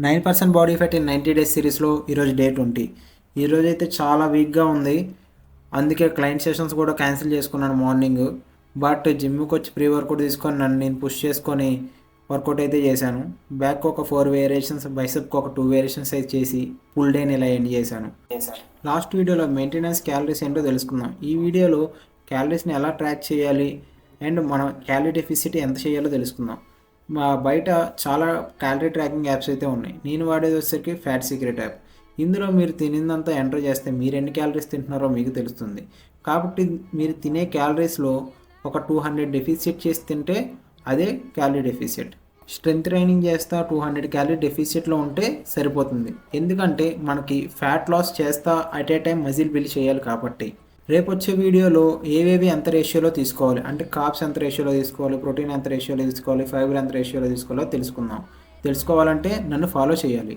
9% body fat in 90 days సిరీస్లో ఈరోజు day 20. ఈరోజు అయితే చాలా వీక్గా ఉంది. అందుకే క్లయింట్ సెషన్స్ కూడా క్యాన్సిల్ చేసుకున్నాను మార్నింగ్. బట్ జిమ్కి వచ్చి ప్రీ వర్కౌట్ తీసుకొని నన్ను నేను పుష్ చేసుకొని వర్కౌట్ అయితే చేశాను. బ్యాక్ ఒక 4 వేరియేషన్స్, బైసెప్కి ఒక 2 వేరియేషన్స్ అయితే చేసి ఫుల్ డేని ఇలా ఎండ్ చేశాను. లాస్ట్ వీడియోలో మెయింటెనెన్స్ క్యాలరీస్ ఏంటో తెలుసుకుందాం. ఈ వీడియోలో క్యాలరీస్ని ఎలా ట్రాక్ చేయాలి అండ్ మనం క్యాలరీ డెఫిసిట్ ఎంత చేయాలో తెలుసుకుందాం. మా బయట చాలా క్యాలరీ ట్రాకింగ్ యాప్స్ అయితే ఉన్నాయి. నేను వాడేది వచ్చేసరికి ఫ్యాట్ సీక్రెట్ యాప్. ఇందులో మీరు తినిందంతా ఎంటర్ చేస్తే మీరు ఎన్ని క్యాలరీస్ తింటున్నారో మీకు తెలుస్తుంది. కాబట్టి మీరు తినే క్యాలరీస్లో ఒక 200 డెఫిసిట్ చేసి తింటే అదే క్యాలరీ డెఫిసిట్. స్ట్రెంత్ ట్రైనింగ్ చేస్తా 200 క్యాలరీ డెఫిసిట్లో ఉంటే సరిపోతుంది. ఎందుకంటే మనకి ఫ్యాట్ లాస్ చేస్తా at a time muscle build చేయాలి కాబట్టి. రేపు వచ్చే వీడియోలో ఏవేవి ఎంత రేషియోలో తీసుకోవాలి, అంటే కార్బ్స్ ఎంత రేషియోలో తీసుకోవాలి, ప్రోటీన్ ఎంత రేషియోలో తీసుకోవాలి, ఫైబర్ ఎంత రేషియోలో తీసుకోవాలో తెలుసుకుందాం. తెలుసుకోవాలంటే నన్ను ఫాలో చేయాలి.